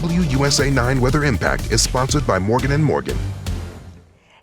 WUSA 9 Weather Impact is sponsored by Morgan & Morgan.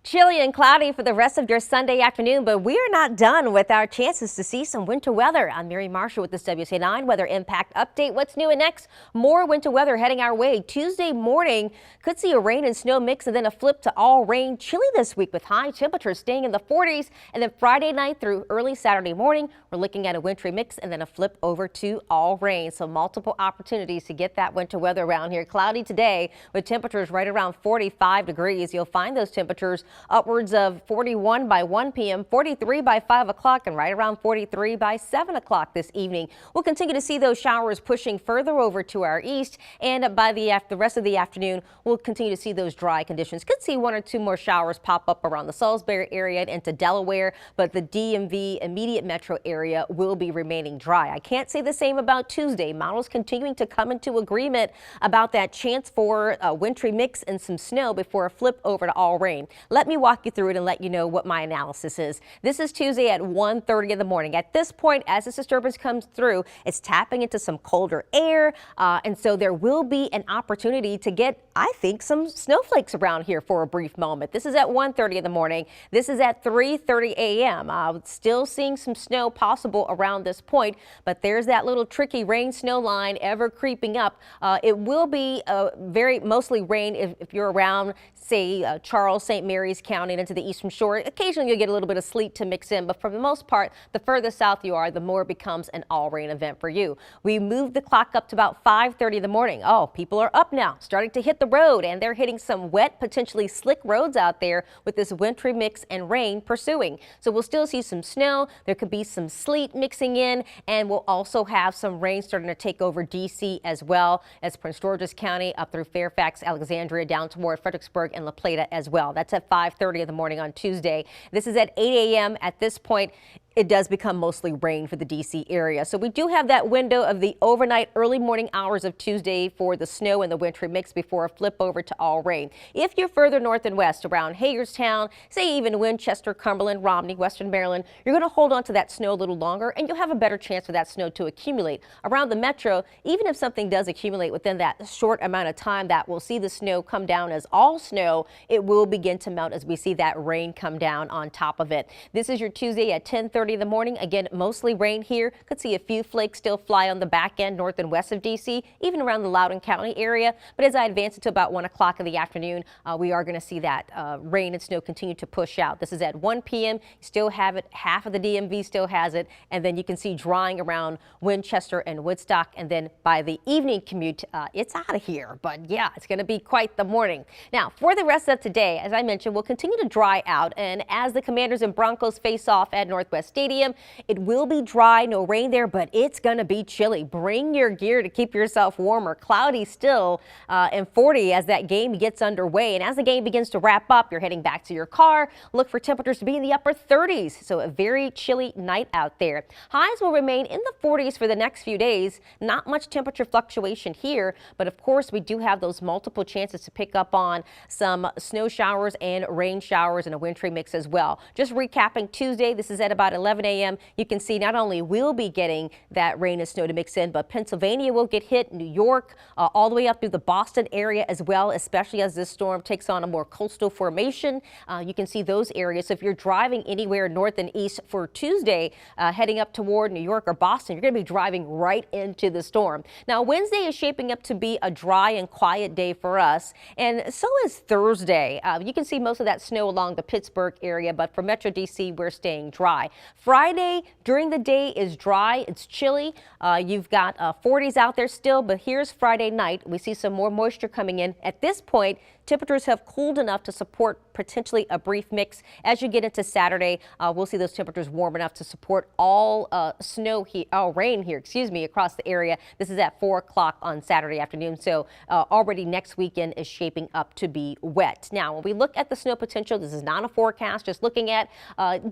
Chilly and cloudy for the rest of your Sunday afternoon, but we are not done with our chances to see some winter weather. I'm Mary Marshall with this WUSA 9 Weather Impact Update. What's new and next? More winter weather heading our way. Tuesday morning could see a rain and snow mix and then a flip to all rain. Chilly this week with high temperatures staying in the 40s. And then Friday night through early Saturday morning, we're looking at a wintry mix and then a flip over to all rain. So multiple opportunities to get that winter weather around here. Cloudy today with temperatures right around 45 degrees. You'll find those temperatures upwards of 41 by 1 p.m., 43 by 5 o'clock, and right around 43 by 7 o'clock this evening. We'll continue to see those showers pushing further over to our east, and by the rest of the afternoon, we'll continue to see those dry conditions. Could see one or two more showers pop up around the Salisbury area and into Delaware, but the DMV immediate metro area will be remaining dry. I can't say the same about Tuesday. Models continuing to come into agreement about that chance for a wintry mix and some snow before a flip over to all rain. Let me walk you through it and let you know what my analysis is. This is Tuesday at 1:30 in the morning. At this point, as this disturbance comes through, it's tapping into some colder air, and so there will be an opportunity to get, I think, some snowflakes around here for a brief moment. This is at 1:30 in the morning. This is at 3:30 a.m. Still seeing some snow possible around this point, but there's that little tricky rain snow line ever creeping up. It will be mostly rain if you're around, say, Charles, St. Mary's County and into the eastern shore. Occasionally you'll get a little bit of sleet to mix in, but for the most part, the further south you are, the more it becomes an all rain event for you. We moved the clock up to about 5:30 in the morning. Oh, people are up now, starting to hit the road, and they're hitting some wet, potentially slick roads out there with this wintry mix and rain pursuing. So we'll still see some snow. There could be some sleet mixing in, and we'll also have some rain starting to take over D.C. as well as Prince George's County up through Fairfax, Alexandria, down toward Fredericksburg and La Plata as well. That's at 5:30 in the morning on Tuesday. This is at 8 a.m. At this point, it does become mostly rain for the D.C. area. So we do have that window of the overnight early morning hours of Tuesday for the snow and the wintry mix before a flip over to all rain. If you're further north and west around Hagerstown, say even Winchester, Cumberland, Romney, Western Maryland, you're going to hold on to that snow a little longer and you'll have a better chance for that snow to accumulate. Around the metro, even if something does accumulate within that short amount of time that we'll see the snow come down as all snow, it will begin to melt as we see that rain come down on top of it. This is your Tuesday at 10:30 in the morning. Again, mostly rain here. Could see a few flakes still fly on the back end north and west of D.C., even around the Loudoun County area. But as I advance into about 1 o'clock in the afternoon, we are going to see that rain and snow continue to push out. This is at 1 p.m. You still have it. Half of the DMV still has it. And then you can see drying around Winchester and Woodstock. And then by the evening commute, it's out of here. But yeah, it's going to be quite the morning. Now, for the rest of today, as I mentioned, we'll continue to dry out. And as the Commanders and Broncos face off at Northwest Stadium, it will be dry, no rain there, but it's going to be chilly. Bring your gear to keep yourself warmer. Cloudy still and 40 as that game gets underway. And as the game begins to wrap up, you're heading back to your car. Look for temperatures to be in the upper 30s. So a very chilly night out there. Highs will remain in the 40s for the next few days. Not much temperature fluctuation here, but of course we do have those multiple chances to pick up on some snow showers and rain showers and a wintry mix as well. Just recapping Tuesday, this is at about 11 a.m. You can see not only we'll be getting that rain and snow to mix in, but Pennsylvania will get hit, New York, all the way up through the Boston area as well, especially as this storm takes on a more coastal formation. You can see those areas. So if you're driving anywhere north and east for Tuesday, heading up toward New York or Boston, you're going to be driving right into the storm. Now, Wednesday is shaping up to be a dry and quiet day for us, and so is Thursday. You can see most of that snow along the Pittsburgh area, but for Metro D.C., we're staying dry. Friday during the day is dry. It's chilly. You've got 40s out there still, but here's Friday night. We see some more moisture coming in. At this point, temperatures have cooled enough to support potentially a brief mix. As you get into Saturday, we'll see those temperatures warm enough to support all rain here, across the area. This is at 4 o'clock on Saturday afternoon. So already next weekend is shaping up to be wet. Now, when we look at the snow potential, this is not a forecast, just looking at,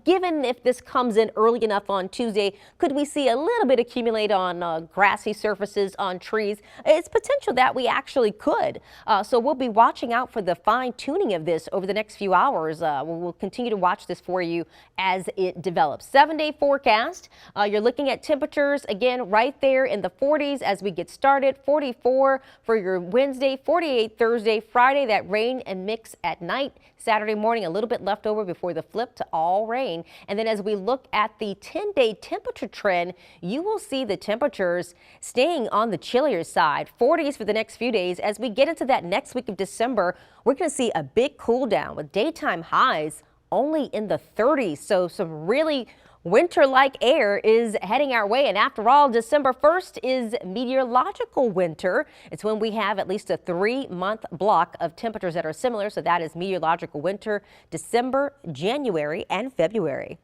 given if this comes in early enough on Tuesday, could we see a little bit accumulate on grassy surfaces, on trees? It's potential that we actually could. So we'll be watching out for the fine tuning of this over the next next few hours. We'll continue to watch this for you as it develops. 7-day forecast. You're looking at temperatures again right there in the 40s as we get started. 44 for your Wednesday, 48 Thursday, Friday, that rain and mix at night. Saturday morning, a little bit left over before the flip to all rain. And then as we look at the 10-day temperature trend, you will see the temperatures staying on the chillier side. 40s for the next few days. As we get into that next week of December, we're going to see a big cool down with daytime highs only in the 30s. So some really winter-like air is heading our way. And after all, December 1st is meteorological winter. It's when we have at least a 3-month block of temperatures that are similar. So that is meteorological winter, December, January, and February.